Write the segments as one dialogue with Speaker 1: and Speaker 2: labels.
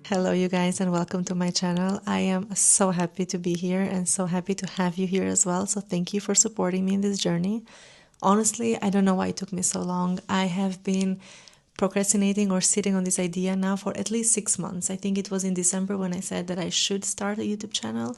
Speaker 1: Hello you guys and welcome to my channel. I am so happy to be here and so happy to have you here as well. So thank you for supporting me in this journey. Honestly, I don't know why it took me so long. I have been procrastinating or sitting on this idea now for at least 6 months. I think it was in December when I said that I should start a YouTube channel.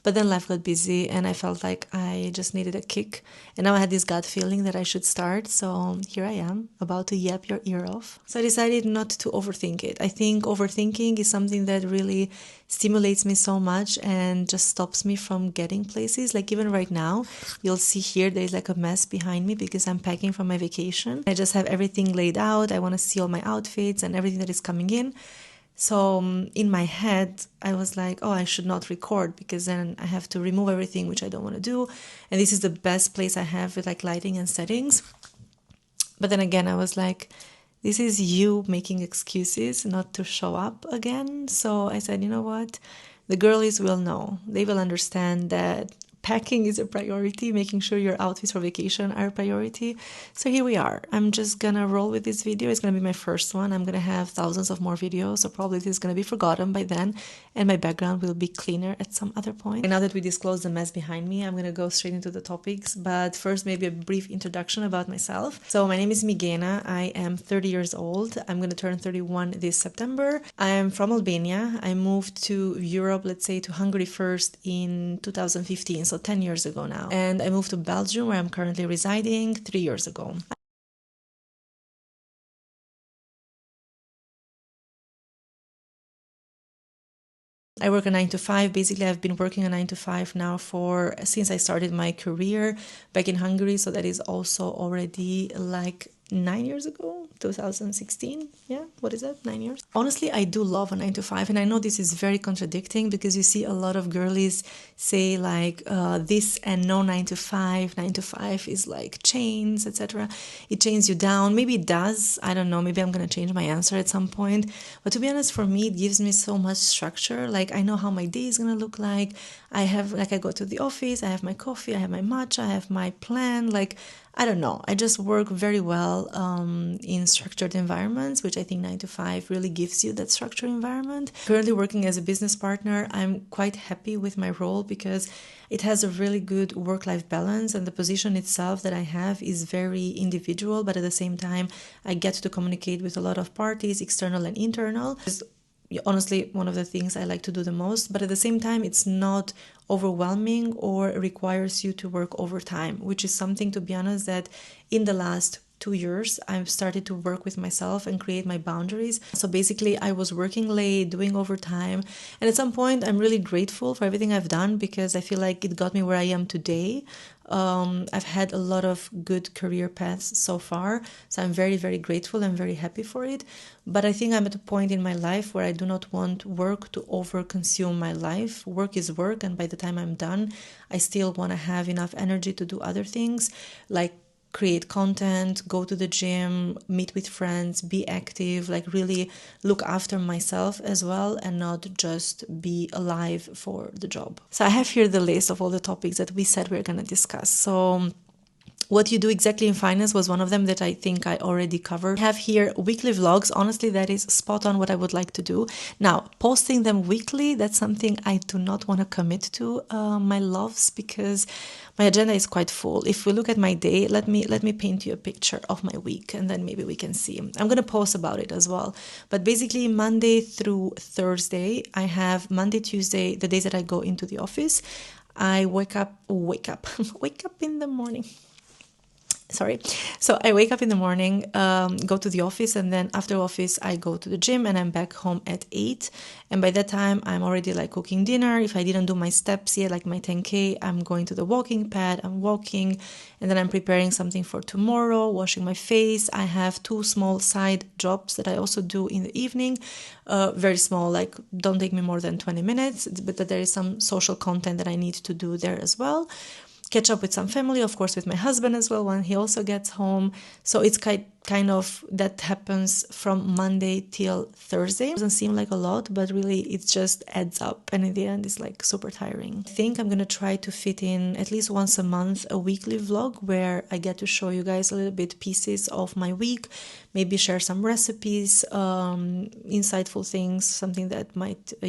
Speaker 1: But then life got busy and I felt like I just needed a kick. And now I had this gut feeling that I should start. So here I am, about to yap your ear off. So I decided not to overthink it. I think overthinking is something that really stimulates me so much and just stops me from getting places. Like even right now, you'll see here there's like a mess behind me because I'm packing for my vacation. I just have everything laid out. I want to see all my outfits and everything that is coming in. So in my head, I was like, oh, I should not record because then I have to remove everything, which I don't want to do. And this is the best place I have with like lighting and settings. But then again, I was like, this is you making excuses not to show up again. So I said, you know what? The girlies will know. They will understand that packing is a priority, making sure your outfits for vacation are a priority. So here we are. I'm just gonna roll with this video. It's gonna be my first one. I'm gonna have thousands of more videos, so probably this is gonna be forgotten by then, and my background will be cleaner at some other point. And now that we disclosed the mess behind me, I'm gonna go straight into the topics, but first maybe a brief introduction about myself. So my name is Migena. I am 30 years old. I'm gonna turn 31 this September. I am from Albania. I moved to Europe, let's say to Hungary first in 2015. So 10 years ago now. And I moved to Belgium, where I'm currently residing, 3 years ago. I work a 9 to 5. Basically, I've been working a 9 to 5 now since I started my career back in Hungary. So that is also already like 9 years ago, 2016. Yeah, what is that? 9 years. Honestly, I do love a 9 to 5. And I know this is very contradicting because you see a lot of girlies say like this and no 9 to 5. 9 to 5 is like chains, etc. It chains you down. Maybe it does. I don't know. Maybe I'm going to change my answer at some point. But to be honest, for me, it gives me so much structure. Like I know how my day is going to look like. I go to the office, I have my coffee, I have my matcha, I have my plan. Like, I don't know. I just work very well in structured environments, which I think 9 to 5 really gives you that structured environment. Currently working as a business partner, I'm quite happy with my role because it has a really good work-life balance, and the position itself that I have is very individual, but at the same time, I get to communicate with a lot of parties, external and internal. It's honestly one of the things I like to do the most, but at the same time, it's not overwhelming or requires you to work overtime, which is something, to be honest, that in the last 2 years I've started to work with myself and create my boundaries. So basically I was working late, doing overtime, and at some point I'm really grateful for everything I've done because I feel like it got me where I am today. I've had a lot of good career paths so far, so I'm very, very grateful and very happy for it. But I think I'm at a point in my life where I do not want work to over-consume my life. Work is work, and by the time I'm done, I still want to have enough energy to do other things, like create content, go to the gym, meet with friends, be active, like really look after myself as well and not just be alive for the job. So I have here the list of all the topics that we said we're going to discuss. So what you do exactly in finance was one of them that I think I already covered. I have here weekly vlogs. Honestly, that is spot on what I would like to do. Now, posting them weekly, that's something I do not want to commit to, my loves, because my agenda is quite full. If we look at my day, let me paint you a picture of my week and then maybe we can see. I'm going to post about it as well. But basically Monday through Thursday, I have Monday, Tuesday, the days that I go into the office. I wake up in the morning. Sorry. So I wake up in the morning, go to the office, and then after office, I go to the gym and I'm back home at 8. And by that time, I'm already like cooking dinner. If I didn't do my steps yet, like my 10K, I'm going to the walking pad, I'm walking, and then I'm preparing something for tomorrow, washing my face. I have 2 small side jobs that I also do in the evening. Very small, like don't take me more than 20 minutes, but there is some social content that I need to do there as well. Catch up with some family, of course, with my husband as well when he also gets home. So it's kind kind of that happens from Monday till Thursday. It doesn't seem like a lot, but really it just adds up, and in the end it's like super tiring. I think I'm gonna try to fit in at least once a month a weekly vlog where I get to show you guys a little bit pieces of my week, maybe share some recipes, insightful things, something that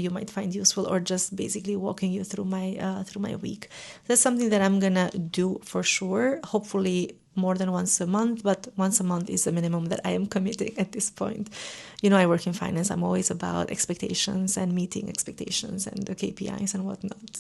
Speaker 1: you might find useful, or just basically walking you through my week. That's something that I'm gonna do for sure, hopefully more than once a month, but once a month is the minimum that I am committing at this point. You know, I work in finance. I'm always about expectations and meeting expectations and the KPIs and whatnot.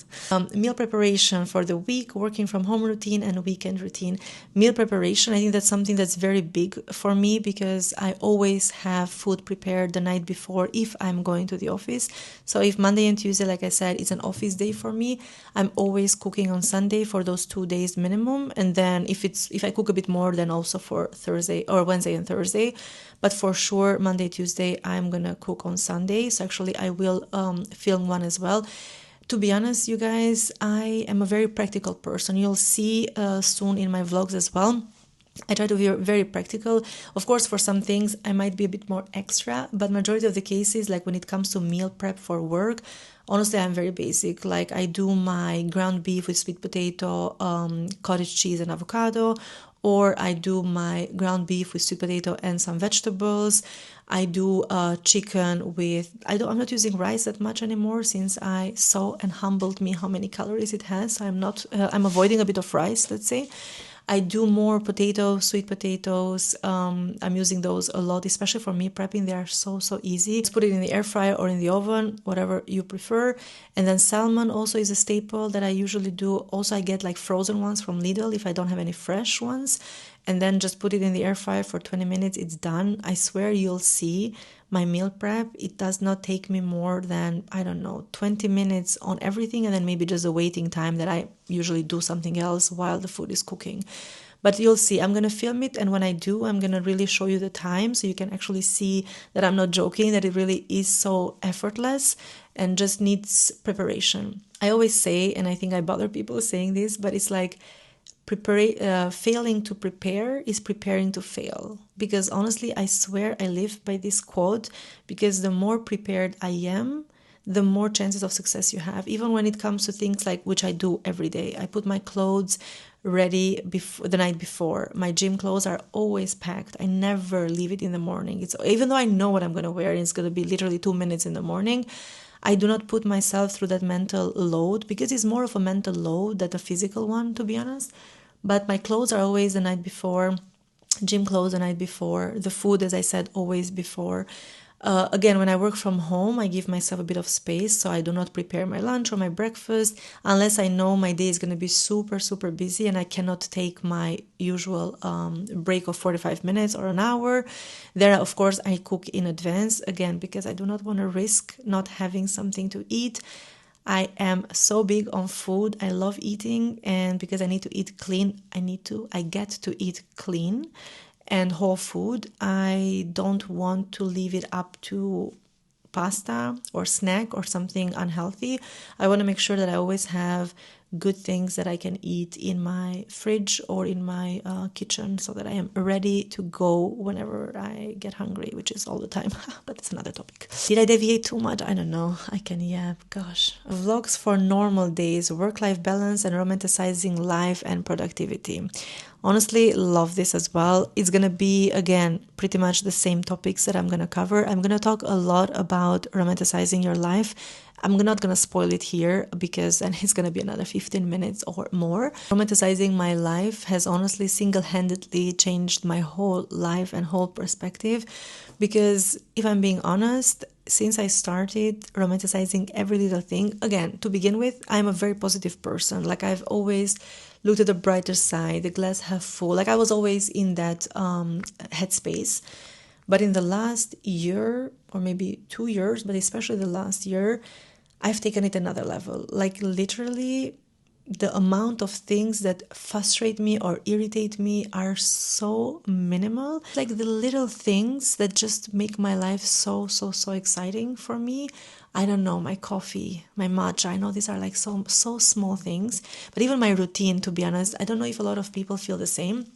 Speaker 1: Meal preparation for the week, working from home routine and weekend routine. Meal preparation, I think that's something that's very big for me because I always have food prepared the night before if I'm going to the office. So if Monday and Tuesday, like I said, is an office day for me, I'm always cooking on Sunday for those 2 days minimum. And then if I cook a bit more, then also for Thursday or Wednesday and Thursday. But for sure, Monday, Tuesday, I'm gonna cook on Sunday. So actually, I will film one as well. To be honest, you guys, I am a very practical person. You'll see soon in my vlogs as well. I try to be very practical. Of course, for some things, I might be a bit more extra, but majority of the cases, like when it comes to meal prep for work, honestly, I'm very basic. Like I do my ground beef with sweet potato, cottage cheese and avocado, or I do my ground beef with sweet potato and some vegetables. I do chicken with, I'm not using rice that much anymore since I saw and humbled me how many calories it has. So I'm avoiding a bit of rice, let's say. I do more potatoes, sweet potatoes. I'm using those a lot, especially for meal prepping. They are so easy. Just put it in the air fryer or in the oven, whatever you prefer. And then salmon also is a staple that I usually do. Also, I get like frozen ones from Lidl if I don't have any fresh ones. And then just put it in the air fryer for 20 minutes. It's done. I swear you'll see my meal prep. It does not take me more than, 20 minutes on everything, and then maybe just a waiting time that I usually do something else while the food is cooking. But you'll see, I'm going to film it, and when I do, I'm going to really show you the time so you can actually see that I'm not joking, that it really is so effortless and just needs preparation. I always say, and I think I bother people saying this, but it's like, failing to prepare is preparing to fail. Because honestly, I swear I live by this quote, because the more prepared I am, the more chances of success you have. Even when it comes to things like, which I do every day, I put my clothes ready the night before. My gym clothes are always packed. I never leave it in the morning. Even though I know what I'm going to wear, and it's going to be literally 2 minutes in the morning, I do not put myself through that mental load, because it's more of a mental load than a physical one, to be honest. But my clothes are always the night before, gym clothes the night before, the food, as I said, always before. Again, when I work from home, I give myself a bit of space, so I do not prepare my lunch or my breakfast unless I know my day is going to be super busy and I cannot take my usual break of 45 minutes or an hour. There, of course, I cook in advance, again, because I do not want to risk not having something to eat. I am so big on food. I love eating, and because I need to eat clean, I get to eat clean and whole food. I don't want to leave it up to pasta or snack or something unhealthy. I want to make sure that I always have good things that I can eat in my fridge or in my kitchen, so that I am ready to go whenever I get hungry, which is all the time. But that's another topic. Did I deviate too much? I don't know. Gosh. Vlogs for normal days, work-life balance, and romanticizing life and productivity. Honestly, love this as well. It's going to be, again, pretty much the same topics that I'm going to cover. I'm going to talk a lot about romanticizing your life. I'm not going to spoil it here, because then it's going to be another 15 minutes or more. Romanticizing my life has honestly single-handedly changed my whole life and whole perspective, because if I'm being honest, since I started romanticizing every little thing, again, to begin with, I'm a very positive person. Like, I've always looked at the brighter side, the glass half full. Like, I was always in that headspace. But in the last year, or maybe 2 years, but especially the last year, I've taken it another level. Like, literally, the amount of things that frustrate me or irritate me are so minimal. Like, the little things that just make my life so exciting for me. I don't know, my coffee, my matcha. I know these are like so small things. But even my routine, to be honest, I don't know if a lot of people feel the same.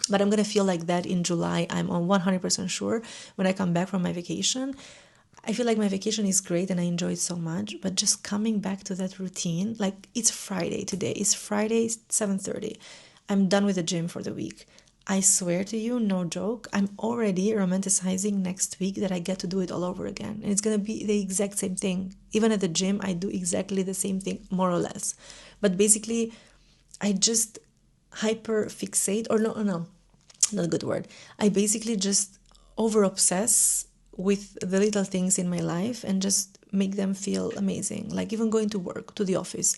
Speaker 1: But I'm going to feel like that in July. I'm on 100% sure when I come back from my vacation. I feel like my vacation is great and I enjoy it so much, but just coming back to that routine, like it's Friday today. It's Friday, 7:30. I'm done with the gym for the week. I swear to you, no joke, I'm already romanticizing next week that I get to do it all over again. And it's going to be the exact same thing. Even at the gym, I do exactly the same thing, more or less. But basically, I just hyper fixate, or no, not a good word. I basically just over obsess with the little things in my life and just make them feel amazing. Like even going to work, to the office.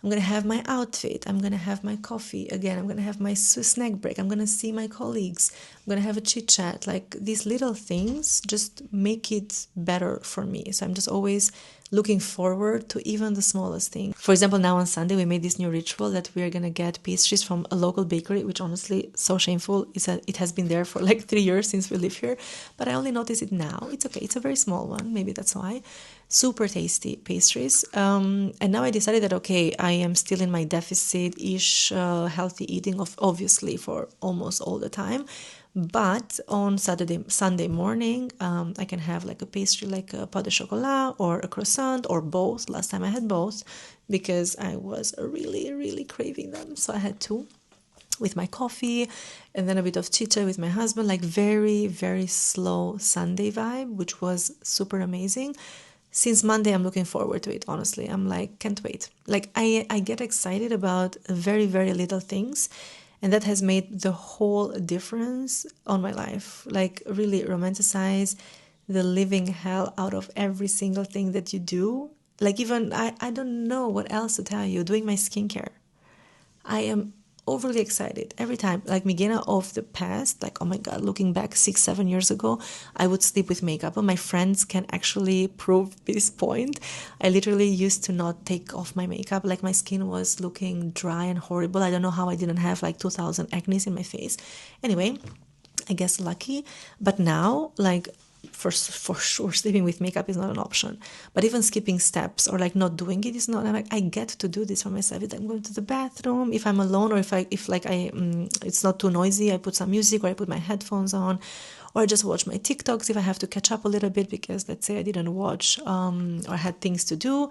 Speaker 1: I'm going to have my outfit. I'm going to have my coffee. Again, I'm going to have my snack break. I'm going to see my colleagues. I'm going to have a chit chat. Like these little things just make it better for me. So I'm just always looking forward to even the smallest thing. For example, now on Sunday, we made this new ritual that we're going to get pastries from a local bakery, which honestly, so shameful. It has been there for like 3 years since we live here, but I only notice it now. It's okay. It's a very small one. Maybe that's why. Super tasty pastries. And now I decided that, okay, I am still in my deficit-ish healthy eating, obviously, for almost all the time. But on Sunday morning, I can have like a pastry like a pâte de chocolat or a croissant or both. Last time I had both because I was really, really craving them. So I had two with my coffee and then a bit of chit-chat with my husband, like very, very slow Sunday vibe, which was super amazing. Since Monday, I'm looking forward to it, honestly. I'm like, can't wait. Like, I get excited about very, very little things. And that has made the whole difference on my life. Like, really romanticize the living hell out of every single thing that you do. Like, even, I don't know what else to tell you. Doing my skincare. I am overly excited every time. Like Migena of the past, like, oh my God, looking back 6-7 years ago, I would sleep with makeup. And my friends can actually prove this point. I literally used to not take off my makeup. Like my skin was looking dry and horrible. I don't know how I didn't have like 2,000 acne in my face. Anyway, I guess lucky. But now, like, for sure, sleeping with makeup is not an option. But even skipping steps or like not doing it is not. Like I get to do this for myself. It's like I'm going to the bathroom if I'm alone, or if it's not too noisy. I put some music, or I put my headphones on, or I just watch my TikToks if I have to catch up a little bit because let's say I didn't watch or had things to do.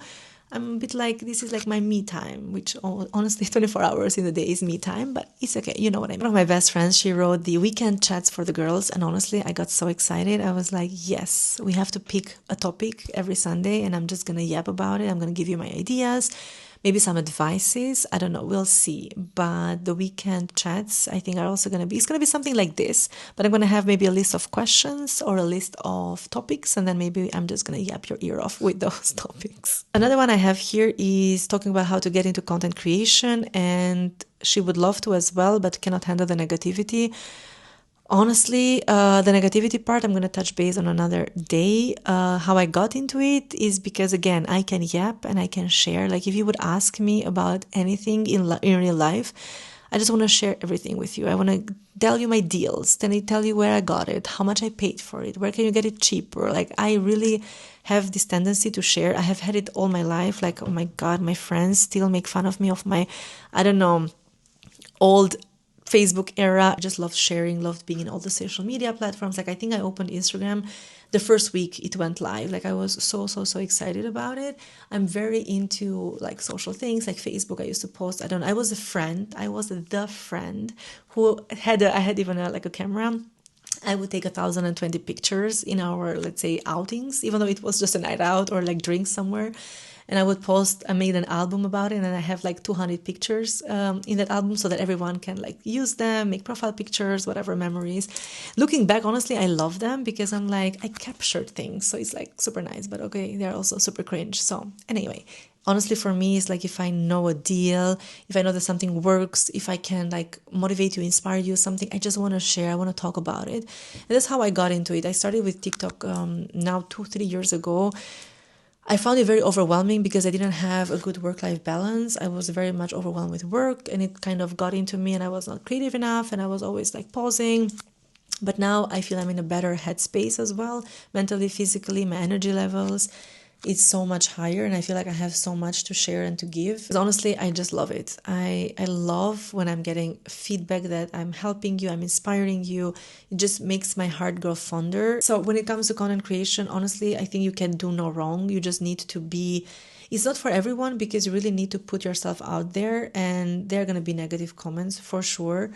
Speaker 1: I'm a bit like, this is like my me time, which honestly 24 hours in the day is me time, but it's okay. You know what I mean. One of my best friends, she wrote the weekend chats for the girls. And honestly, I got so excited. I was like, yes, we have to pick a topic every Sunday and I'm just going to yap about it. I'm going to give you my ideas, maybe some advices. I don't know. We'll see. But the weekend chats, I think, are also going to be, it's going to be something like this, but I'm going to have maybe a list of questions or a list of topics. And then maybe I'm just going to yap your ear off with those topics. Another one I have here is talking about how to get into content creation. And she would love to as well, but cannot handle the negativity. Honestly, the negativity part, I'm going to touch base on another day. How I got into it is because, again, I can yap and I can share. Like, if you would ask me about anything in real life, I just want to share everything with you. I want to tell you my deals, then I tell you where I got it, how much I paid for it, where can you get it cheaper. Like, I really have this tendency to share. I have had it all my life. Like, oh my God, my friends still make fun of me of my, I don't know, old Facebook era. I just loved sharing, loved being in all the social media platforms. Like I think I opened Instagram the first week it went live. Like I was so excited about it. I'm very into like social things like Facebook. I used to post, I was the friend who had I had even like a camera. I would take 1,020 pictures in our, let's say, outings, even though it was just a night out or like drinks somewhere. And I would post, I made an album about it, and I have like 200 pictures in that album so that everyone can like use them, make profile pictures, whatever memories. Looking back, honestly, I love them because I'm like, I captured things. So it's like super nice, but okay, they're also super cringe. So anyway, honestly, for me, it's like if I know a deal, if I know that something works, if I can like motivate you, inspire you, something, I just want to share, I want to talk about it. And that's how I got into it. I started with TikTok now 2-3 years ago. I found it very overwhelming because I didn't have a good work-life balance. I was very much overwhelmed with work and it kind of got into me and I was not creative enough and I was always like pausing. But now I feel I'm in a better headspace as well, mentally, physically, my energy levels. it's so much higher, and I feel like I have so much to share and to give. Because honestly, I just love it. I love when I'm getting feedback that I'm helping you, I'm inspiring you. It just makes my heart grow fonder. So when it comes to content creation, honestly, I think you can do no wrong. You just need to be, it's not for everyone, because you really need to put yourself out there, and there are going to be negative comments for sure.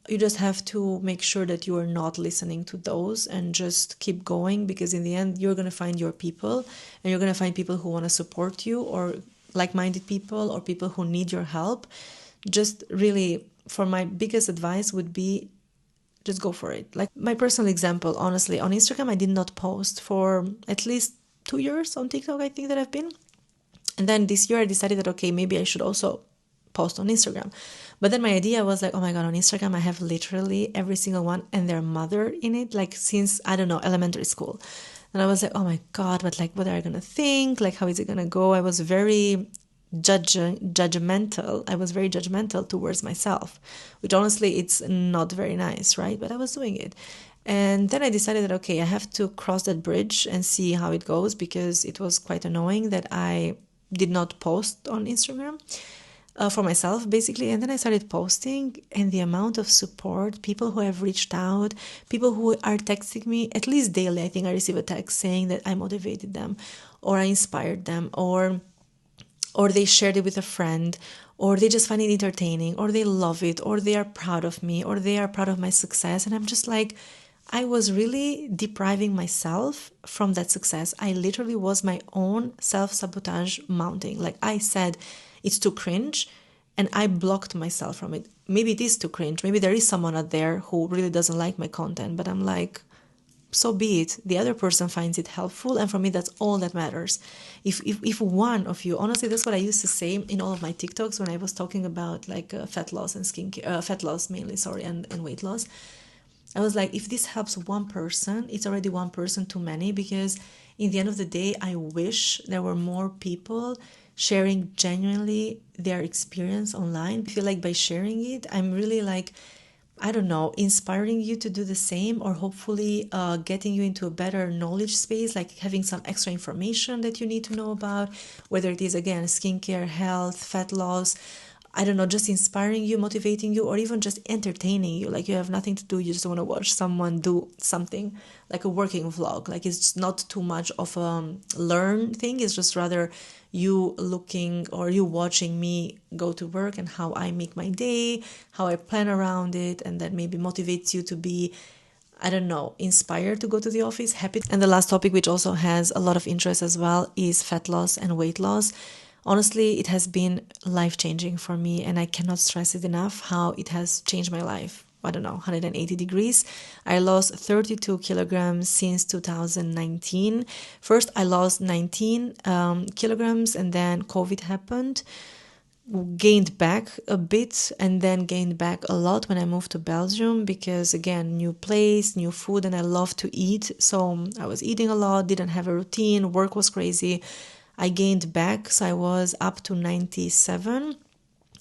Speaker 1: You just have to make sure that you are not listening to those and just keep going, because in the end you're going to find your people, and you're going to find people who want to support you, or like-minded people, or people who need your help. Just really, for my biggest advice would be, just go for it. Like my personal example, honestly, on Instagram I did not post for at least 2 years. On TikTok I think that I've been, and then this year I decided that, okay, maybe I should also post on Instagram. But then my idea was like, oh my God, on Instagram I have literally every single one and their mother in it, like since, I don't know, elementary school. And I was like, oh my God, but like, what are you going to think? Like, how is it going to go? I was very judgmental. I was very judgmental towards myself, which honestly, it's not very nice, right? But I was doing it. And then I decided that, okay, I have to cross that bridge and see how it goes, because it was quite annoying that I did not post on Instagram for myself, basically. And then I started posting, and the amount of support, people who have reached out, people who are texting me at least daily. I think I receive a text saying that I motivated them, or I inspired them, or they shared it with a friend, or they just find it entertaining, or they love it, or they are proud of me, or they are proud of my success. And I'm just like, I was really depriving myself from that success. I literally was my own self-sabotage mounting. Like I said, it's too cringe, and I blocked myself from it. Maybe it is too cringe. Maybe there is someone out there who really doesn't like my content, but I'm like, so be it. The other person finds it helpful, and for me that's all that matters. If one of you, honestly, that's what I used to say in all of my TikToks when I was talking about like fat loss and skincare, fat loss mainly, sorry, and weight loss. I was like, if this helps one person, it's already one person too many, because in the end of the day, I wish there were more people sharing genuinely their experience online. I feel like by sharing it, I'm really like, I don't know, inspiring you to do the same, or hopefully getting you into a better knowledge space, like having some extra information that you need to know about, whether it is, again, skincare, health, fat loss, I don't know, just inspiring you, motivating you, or even just entertaining you. Like you have nothing to do, you just want to watch someone do something, like a working vlog. Like it's not too much of a learn thing. It's just rather you looking or you watching me go to work and how I make my day, how I plan around it, and that maybe motivates you to be, I don't know, inspired to go to the office, happy. And the last topic, which also has a lot of interest as well, is fat loss and weight loss. Honestly, it has been life-changing for me, and I cannot stress it enough how it has changed my life. I don't know, 180 degrees. I lost 32 kilograms since 2019. First, I lost 19 kilograms, and then COVID happened. Gained back a bit, and then gained back a lot when I moved to Belgium, because again, new place, new food, and I love to eat. So I was eating a lot, didn't have a routine, work was crazy. I gained back, so I was up to 97.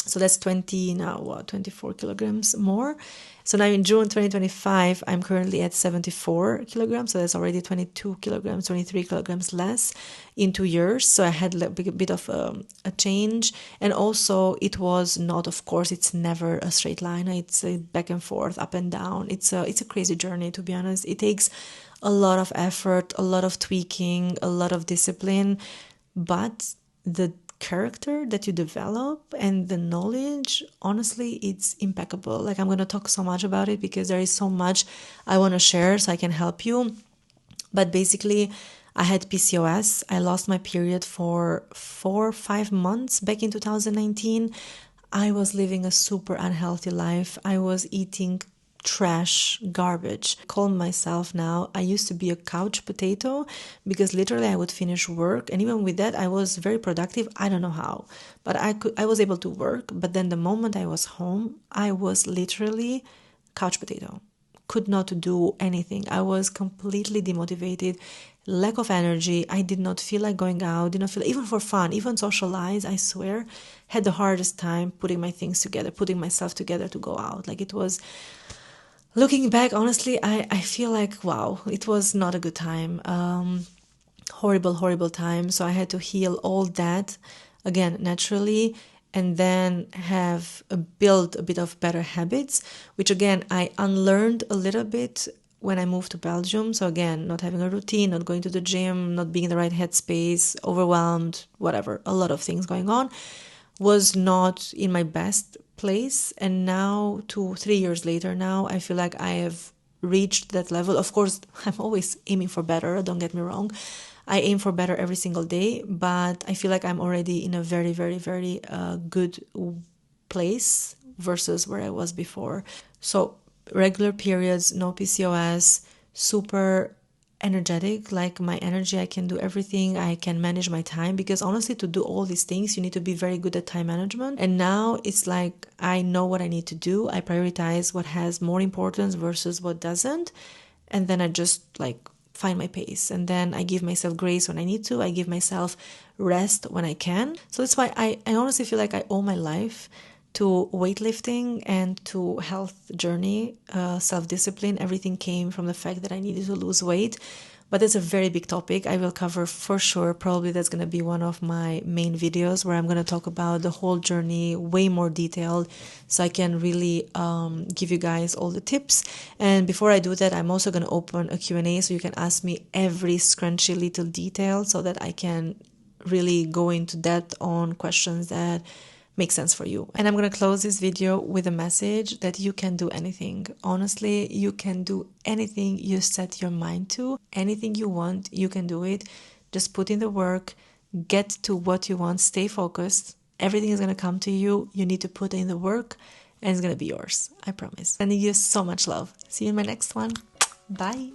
Speaker 1: So that's 20 now, 24 kilograms more. So now in June 2025, I'm currently at 74 kilograms. So that's already 22 kilograms, 23 kilograms less in 2 years. So I had a bit of a change. And also it was not, of course, it's never a straight line. It's back and forth, up and down. It's a crazy journey, to be honest. It takes a lot of effort, a lot of tweaking, a lot of discipline. But the character that you develop and the knowledge, honestly, it's impeccable. Like I'm going to talk so much about it because there is so much I want to share so I can help you. But basically, I had PCOS. I lost my period for 4 or 5 months back in 2019. I was living a super unhealthy life. I was eating trash, garbage. I call myself now, I used to be a couch potato, because literally I would finish work, and even with that I was very productive. I don't know how, but I was able to work. But then the moment I was home, I was literally couch potato. Could not do anything. I was completely demotivated, lack of energy. I did not feel like going out, did not feel, even for fun, even socialize, I swear, had the hardest time putting my things together, putting myself together to go out. Like it was, looking back, honestly, I feel like, wow, it was not a good time. horrible, horrible time. So I had to heal all that again naturally, and then have built a bit of better habits, which again I unlearned a little bit when I moved to Belgium. So again, not having a routine, not going to the gym, not being in the right headspace, overwhelmed, whatever, a lot of things going on, was not in my best place. And now, 2 3 years later, now I feel like I have reached that level. Of course, I'm always aiming for better, don't get me wrong. I aim for better every single day, but I feel like I'm already in a very, very, very good place versus where I was before. So, regular periods, no PCOS, super energetic, like my energy, I can do everything, I can manage my time, because honestly, to do all these things you need to be very good at time management. And now it's like I know what I need to do, I prioritize what has more importance versus what doesn't, and then I just like find my pace, and then I give myself grace when I need to, I give myself rest when I can. So that's why I honestly feel like I owe my life to weightlifting and to health journey, self-discipline. Everything came from the fact that I needed to lose weight. But it's a very big topic. I will cover for sure. Probably that's going to be one of my main videos where I'm going to talk about the whole journey way more detailed, so I can really give you guys all the tips. And before I do that, I'm also going to open a Q&A, so you can ask me every scrunchy little detail so that I can really go into depth on questions that make sense for you. And I'm going to close this video with a message that you can do anything. Honestly, you can do anything you set your mind to. Anything you want, you can do it. Just put in the work, get to what you want, stay focused. Everything is going to come to you. You need to put in the work, and it's going to be yours. I promise. Sending you so much love. See you in my next one. Bye.